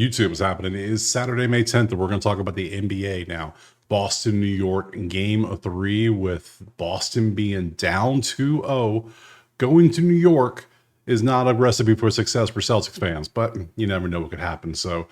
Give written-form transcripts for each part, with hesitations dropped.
YouTube is happening. It is Saturday, May 10th, and we're going to talk about the NBA now. Boston, New York, game 3 with Boston being down 2-0. Going to New York is not a recipe for success for Celtics fans, but you never know what could happen. So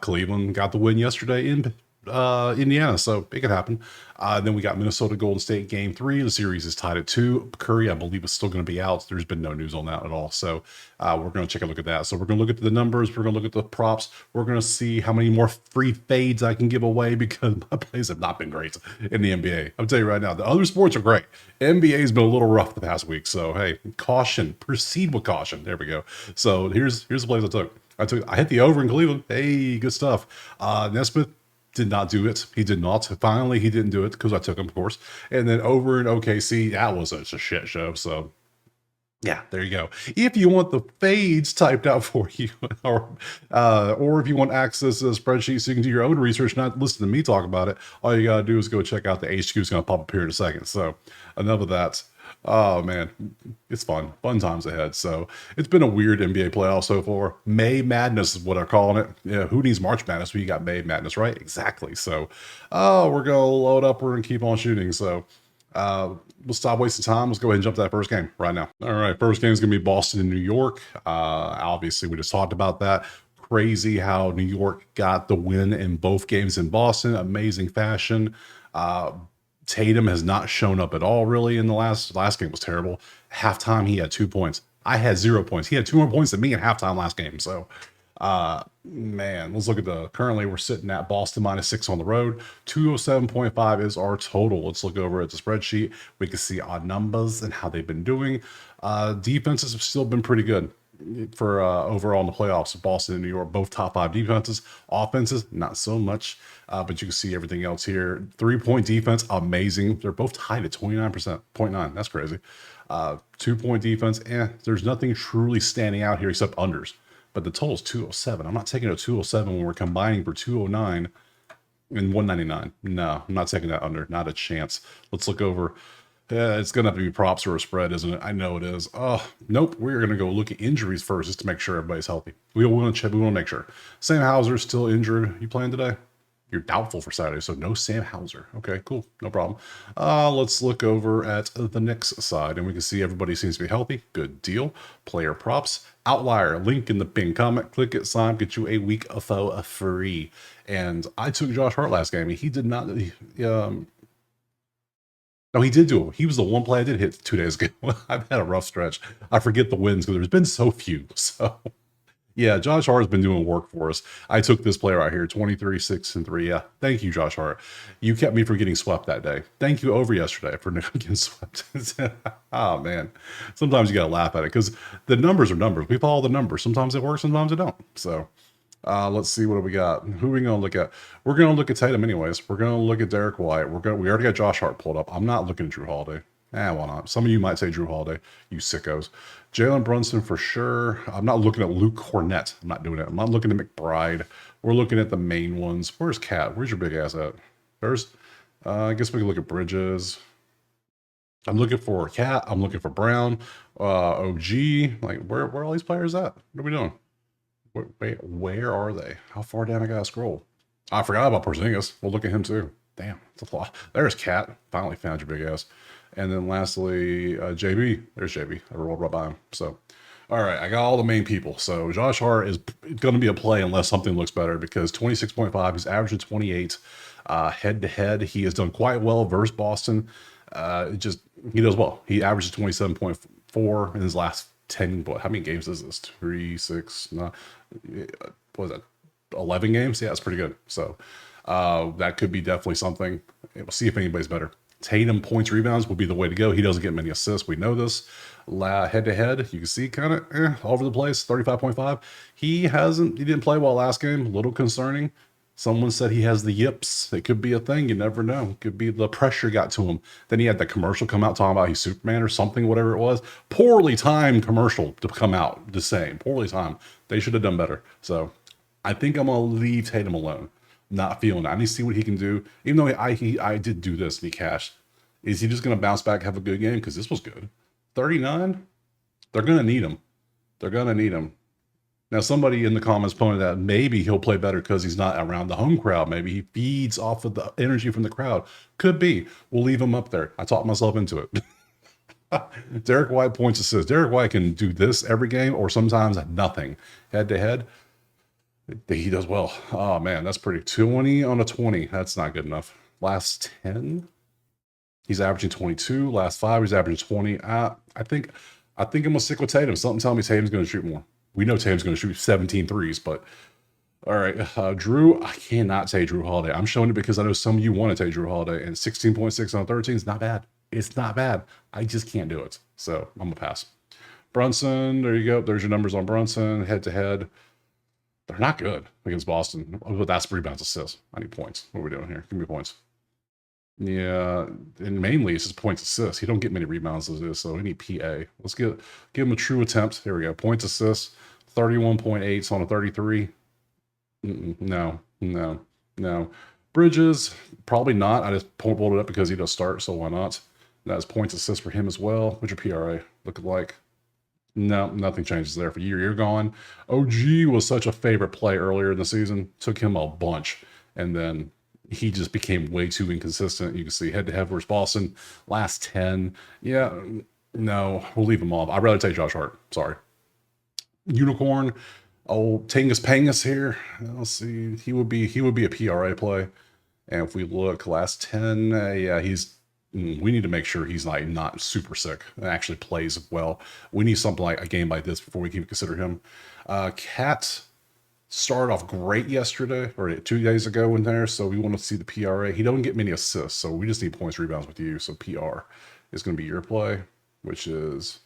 Cleveland got the win yesterday in Indiana, so it could happen. Then we got Minnesota Golden State game 3. The series is tied at 2. Curry, I believe, is still going to be out. There's been no news on that at all. So we're going to take a look at that. So we're going to look at the numbers. We're going to look at the props. We're going to see how many more free fades I can give away because my plays have not been great in the NBA. I'll tell you right now, the other sports are great. NBA has been a little rough the past week. So, hey, caution. Proceed with caution. There we go. So here's the plays I took. I hit the over in Cleveland. Hey, good stuff. Nesmith did not do it. He did not. Finally, he didn't do it because I took him, of course. And then over in OKC, that was such a shit show. So, yeah, there you go. If you want the fades typed out for you, or if you want access to the spreadsheet so you can do your own research, not listen to me talk about it, all you got to do is go check out the HQ. It's going to pop up here in a second. So, enough of that. Oh man, it's fun times ahead. So it's been a weird NBA playoff so far. May Madness is what I'm calling it. Yeah, who needs March Madness? We got May Madness, right? Exactly. So we're gonna load up, we're gonna keep on shooting. So we'll stop wasting time. Let's go ahead and jump to that first game right now. All right, first game is gonna be Boston and New York. Obviously we just talked about that. Crazy how New York got the win in both games in Boston. Amazing fashion. Tatum has not shown up at all, really, in the last game was terrible. Halftime, he had 2 points. I had 0 points. He had 2 more points than me in halftime last game. So, man, let's look at currently we're sitting at Boston -6 on the road. 207.5 is our total. Let's look over at the spreadsheet. We can see our numbers and how they've been doing. Defenses have still been pretty good for overall in the playoffs. Boston and New York, both top 5 defenses. Offenses, not so much, but you can see everything else here. 3-point defense, amazing. They're both tied at 29.9. That's crazy. 2-point defense, there's nothing truly standing out here except unders. But the total is 207. I'm not taking a 207 when we're combining for 209 and 199. No, I'm not taking that under. Not a chance. Let's look over. Yeah, it's going to have to be props or a spread, isn't it? I know it is. Oh, nope. We're going to go look at injuries first just to make sure everybody's healthy. We want to check. We want to make sure. Sam Hauser's still injured. You playing today? You're doubtful for Saturday, so no Sam Hauser. Okay, cool. No problem. Let's look over at the Knicks side, and we can see everybody seems to be healthy. Good deal. Player props. Outlier. Link in the pinned comment. Click it, sign, get you a week of free. And I took Josh Hart last game. He did not... No, he did do it. He was the one play I did hit 2 days ago. I've had a rough stretch. I forget the wins because there's been so few. So, yeah, Josh Hart has been doing work for us. I took this player right here, 23, 6, and 3. Yeah, thank you, Josh Hart. You kept me from getting swept that day. Thank you over yesterday for getting swept. Oh, man. Sometimes you got to laugh at it because the numbers are numbers. We follow the numbers. Sometimes it works, sometimes it don't. So, let's see what we got. Who are we going to look at? We're going to look at Tatum anyways. We're going to look at Derek White. We already got Josh Hart pulled up. I'm not looking at Drew Holiday. Why not? Some of you might say Drew Holiday, you sickos. Jalen Brunson for sure. I'm not looking at Luke Cornett. I'm not doing it. I'm not looking at McBride. We're looking at the main ones. Where's Cat? Where's your big ass at? There's, I guess we can look at Bridges. I'm looking for Cat. I'm looking for Brown. OG. Like, where are all these players at? What are we doing? Wait, where are they? How far down I gotta scroll? I forgot about Porzingis. We'll look at him too. Damn, it's a lot. There's Cat. Finally found your big ass. And then lastly, JB. There's JB. I rolled right by him. So, all right, I got all the main people. So Josh Hart is going to be a play unless something looks better because 26.5. He's averaging 28. Head to head, he has done quite well versus Boston. He does well. He averages 27.4 in his last 10. How many games is this? 3, 6, 9. What was that? 11 games? Yeah, that's pretty good. So that could be definitely something. We'll see if anybody's better. Tatum points, rebounds will be the way to go. He doesn't get many assists. We know this. Head to head, you can see kind of all over the place. 35.5. He didn't play well last game. A little concerning. Someone said he has the yips. It could be a thing. You never know. It could be the pressure got to him. Then he had the commercial come out talking about he's Superman or something, whatever it was. Poorly timed commercial to come out the same. Poorly timed. They should have done better. So I think I'm going to leave Tatum alone. Not feeling it. I need to see what he can do. Even though I did do this and he cashed. Is he just going to bounce back, have a good game? Because this was good. 39? They're going to need him. They're going to need him. Now, somebody in the comments pointed out maybe he'll play better because he's not around the home crowd. Maybe he feeds off of the energy from the crowd. Could be. We'll leave him up there. I talked myself into it. Derek White points assists. Derek White can do this every game or sometimes nothing. Head to head, he does well. Oh, man, that's pretty. 20 on a 20. That's not good enough. Last 10, he's averaging 22. Last 5, he's averaging 20. I think I'm going to stick with Tatum. Something telling me Tatum's going to shoot more. We know Tatum's going to shoot 17 threes, but all right. Drew, I cannot take Drew Holiday. I'm showing it because I know some of you want to take Drew Holiday, and 16.6 on 13 is not bad. It's not bad. I just can't do it. So I'm going to pass. Brunson, there you go. There's your numbers on Brunson, head to head. They're not good against Boston. But that's rebounds, assists. I need points. What are we doing here? Give me points. Yeah, and mainly it's just points assists. He don't get many rebounds as is, so we need PA. Let's give him a true attempt. Here we go. Points assists, 31.8 on a 33. No, no, no. Bridges, probably not. I just pulled it up because he does start, so why not? That's points assists for him as well. What's your PRA looking like? No, nothing changes there for you. You're gone. OG was such a favorite play earlier in the season. Took him a bunch, and then he just became way too inconsistent. You can see head-to-head versus Boston. Last 10. Yeah, no, we'll leave him off. I'd rather take Josh Hart. Sorry. Unicorn. Oh, Tangus Pangus here. Let's see. He would be a PRA play. And if we look last 10, yeah, we need to make sure he's like not super sick and actually plays well. We need something like a game like this before we can consider him. Cat started off great yesterday or 2 days ago in there, so we want to see the PRA. He don't get many assists, so we just need points, rebounds with you. So PR is going to be your play, which is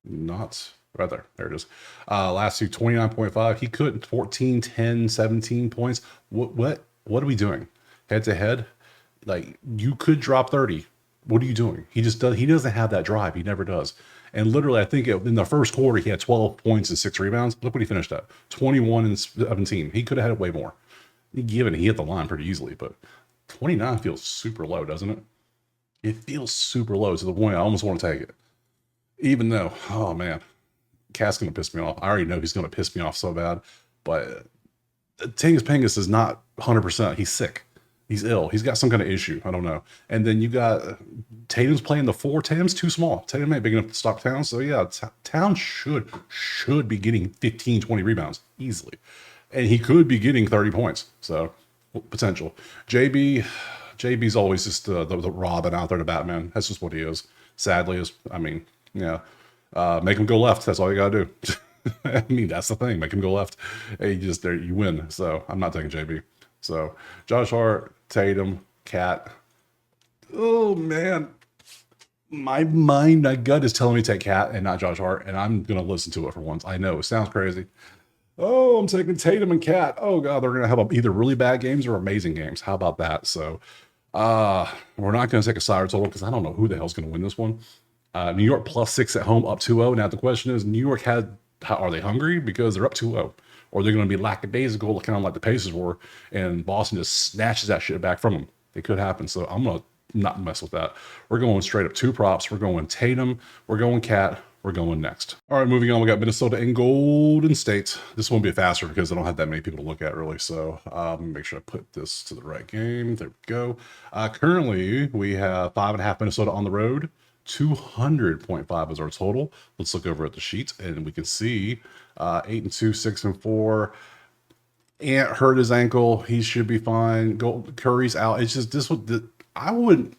not right there. There it is. Last two, 29.5. He couldn't 14, 10, 17 points. What are we doing? Head to head? Like, you could drop 30. What are you doing? He doesn't have that drive. He never does. And literally, I think in the first quarter, he had 12 points and 6 rebounds. Look what he finished at. 21 and 17. He could have had way more. Given he hit the line pretty easily, but 29 feels super low, doesn't it? It feels super low to the point I almost want to take it. Even though, oh man, Cat's going to piss me off. I already know he's going to piss me off so bad. But Tangus Pangus is not 100%. He's sick. He's ill. He's got some kind of issue. I don't know. And then you got Tatum's playing the 4. Tatum's too small. Tatum ain't big enough to stop Town. So yeah, Town should be getting 15, 20 rebounds easily. And he could be getting 30 points. So potential. JB's always just the Robin out there, the Batman. That's just what he is. Sadly, yeah. Make him go left. That's all you gotta do. I mean, that's the thing. Make him go left. And you win. So I'm not taking JB. So Josh Hart, Tatum, Cat. Oh man, my gut is telling me to take Cat and not Josh Hart, and I'm gonna listen to it for once. I know it sounds crazy. Oh, I'm taking Tatum and Cat. Oh god, they're gonna have either really bad games or amazing games. How about that? So, we're not gonna take a side total because I don't know who the hell's gonna win this one. New York +6 at home, up 2-0. Now the question is, New York are they hungry because they're up 2-0? Or they're going to be lackadaisical, kind of like the Pacers were, and Boston just snatches that shit back from them. It could happen. So I'm going to not mess with that. We're going straight up 2 props. We're going Tatum. We're going Cat. We're going next. All right, moving on. We got Minnesota and Golden State. This won't be faster because I don't have that many people to look at really. So let me make sure I put this to the right game. There we go. Currently, we have 5.5 Minnesota on the road. 200.5 is our total. Let's look over at the sheet and we can see 8-2, 6-4. Ant hurt his ankle. He should be fine. Curry's out. It's just this one. I wouldn't.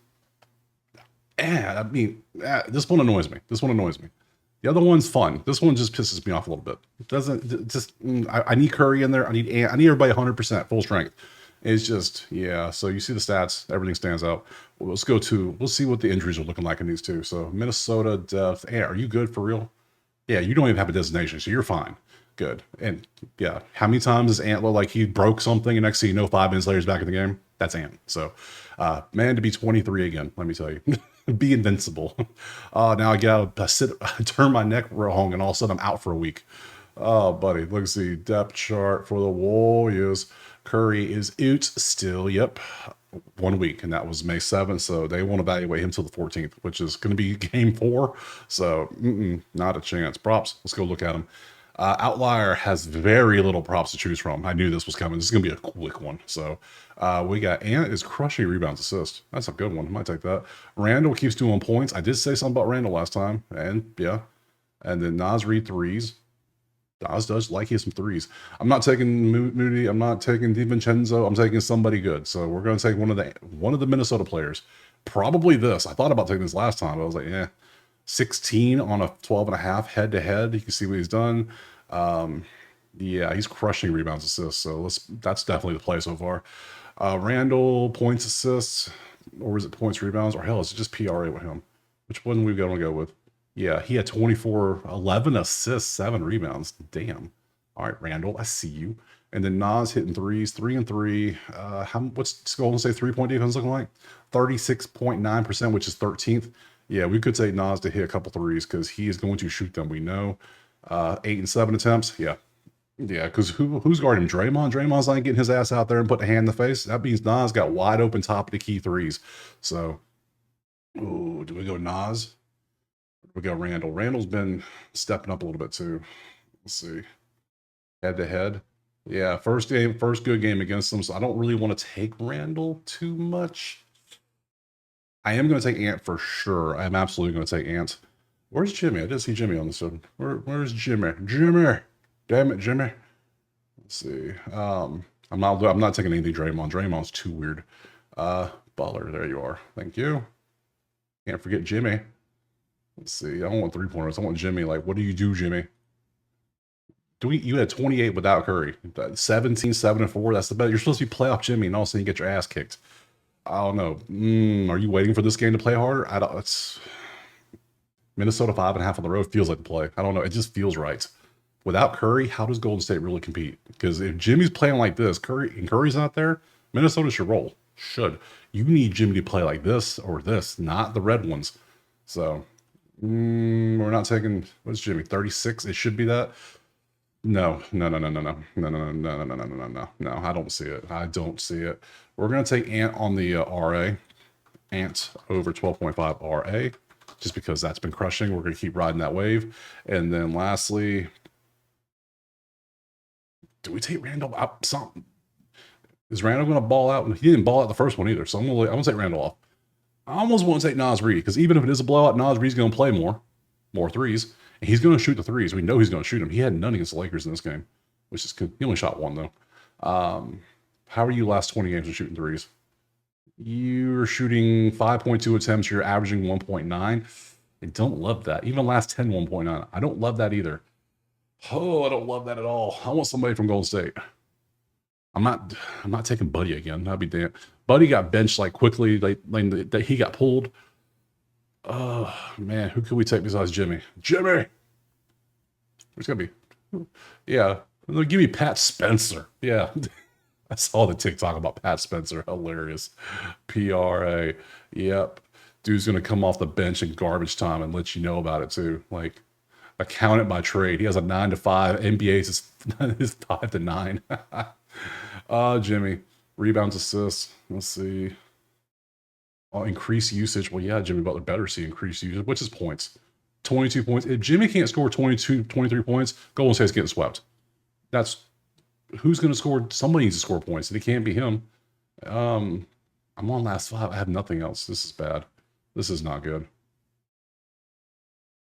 This one annoys me. The other one's fun. This one just pisses me off a little bit. It doesn't just. I need Curry in there. I need everybody 100% full strength. It's just, yeah. So you see the stats, everything stands out. Well, let's see what the injuries are looking like in these two. So Minnesota depth. Hey, are you good for real? Yeah, you don't even have a designation, so you're fine. Good. And yeah, how many times does Ant look like he broke something and next thing you know, 5 minutes later he's back in the game? That's Ant. So man, to be 23 again, let me tell you. Be invincible. Now I gotta turn my neck wrong and all of a sudden I'm out for a week. Oh, buddy, let's see. Depth chart for the Warriors. Curry is out still. Yep. 1 week, and that was May 7th. So they won't evaluate him till the 14th, which is going to be game 4. So not a chance. Props. Let's go look at him. Outlier has very little props to choose from. I knew this was coming. This is going to be a quick one. So we got Ant is crushing rebounds assist. That's a good one. I might take that. Randall keeps doing points. I did say something about Randall last time. And yeah. And then Nas Reed threes. Nas does like his some threes. I'm not taking Moody. I'm not taking DiVincenzo. I'm taking somebody good. So we're going to take one of the Minnesota players. Probably this. I thought about taking this last time, but I was like, yeah. 16 on a 12.5 head to head. You can see what he's done. Yeah, he's crushing rebounds assists. So that's definitely the play so far. Randall points assists, or is it points rebounds, or hell, is it just PRA with him? Which one we going to go with? Yeah, he had 24, 11 assists, 7 rebounds. Damn. All right, Randall, I see you. And then Nas hitting threes, 3 and 3. What's Golden State 3-point defense looking like? 36.9%, which is 13th. Yeah, we could say Nas to hit a couple threes because he is going to shoot them. We know. 8 and 7 attempts. Yeah. Yeah, because who's guarding him? Draymond? Draymond's not getting his ass out there and putting a hand in the face. That means Nas got wide open top of the key threes. So, ooh, do we go Nas? We got Randall. Randall's been stepping up a little bit too. Let's see. Head to head. Yeah, first good game against them. So I don't really want to take Randall too much. I am going to take Ant for sure. I'm absolutely going to take Ant. Where's Jimmy? I did see Jimmy on this one. Where's Jimmy? Jimmy. Damn it, Jimmy. Let's see. I'm not taking anything Draymond. Draymond's too weird. Butler, there you are. Thank you. Can't forget Jimmy. Let's see. I don't want 3-pointers. I want Jimmy. Like, what do you do, Jimmy? You had 28 without Curry. 17, 7 and 4. That's the best. You're supposed to be playoff Jimmy, and all of a sudden you get your ass kicked. I don't know. Are you waiting for this game to play harder? It's Minnesota 5.5 on the road feels like the play. I don't know. It just feels right. Without Curry, how does Golden State really compete? Because if Jimmy's playing like this, Curry's not there, Minnesota should roll. You need Jimmy to play like this or this, not the red ones. So we're not taking, what's Jimmy, 36? It should be that. No. I don't see it. We're going to take Ant on the RA. Ant over 12.5 RA, just because that's been crushing. We're going to keep riding that wave. And then lastly, do we take Randall out? Is Randall going to ball out? He didn't ball out the first one either, so I'm going to take Randall off. I almost want to take Nas Reed, because even if it is a blowout, Nas Reed's going to play more threes, and he's going to shoot the threes. We know he's going to shoot them. He had none against the Lakers in this game, which is he only shot 1 though. How are you last 20 games of shooting threes? You're shooting 5.2 attempts. You're averaging 1.9. I don't love that. Even last 10, 1.9. I don't love that either. Oh, I don't love that at all. I want somebody from Golden State. I'm not taking Buddy again. That'd be damn. Buddy got benched like quickly. Like he got pulled. Oh man, who could we take besides Jimmy? Jimmy. There's gonna be. Yeah, give me Pat Spencer. Yeah, I saw the TikTok about Pat Spencer. Hilarious. PRA. Yep. Dude's gonna come off the bench in garbage time and let you know about it too. Like, account it by trade. He has a 9 to 5. NBA's is 5 to 9. Jimmy. Rebounds, assists. Let's see. Increase usage. Well, yeah, Jimmy Butler better see increased usage, which is points. 22 points. If Jimmy can't score 22, 23 points, Golden State's getting swept. Who's going to score? Somebody needs to score points, and it can't be him. I'm on last 5. I have nothing else. This is bad. This is not good.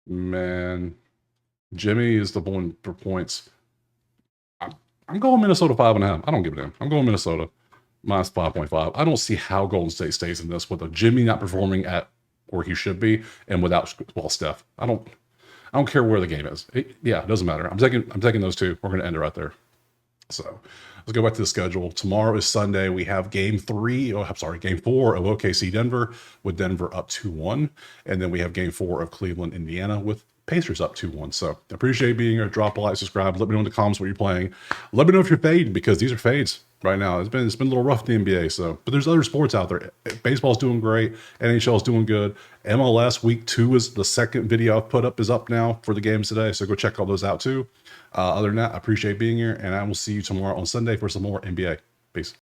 Man. Jimmy is the one for points. I'm going Minnesota 5.5. I don't give a damn. I'm going Minnesota minus 5.5. I don't see how Golden State stays in this with a Jimmy not performing at where he should be and without Steph. I don't care where the game is. It doesn't matter. I'm taking those two. We're going to end it right there. So let's go back to the schedule. Tomorrow is Sunday. We have game 4 of OKC Denver, with Denver up 2-1. And then we have game 4 of Cleveland, Indiana, with Pacers up 2-1. So I appreciate being here. Drop a like, subscribe. Let me know in the comments what you're playing. Let me know if you're fading, because these are fades right now. It's been a little rough in the NBA. So, but there's other sports out there. Baseball's doing great. NHL's doing good. MLS week 2 is the second video I've put up, is up now for the games today. So go check all those out too. Other than that, I appreciate being here, and I will see you tomorrow on Sunday for some more NBA. Peace.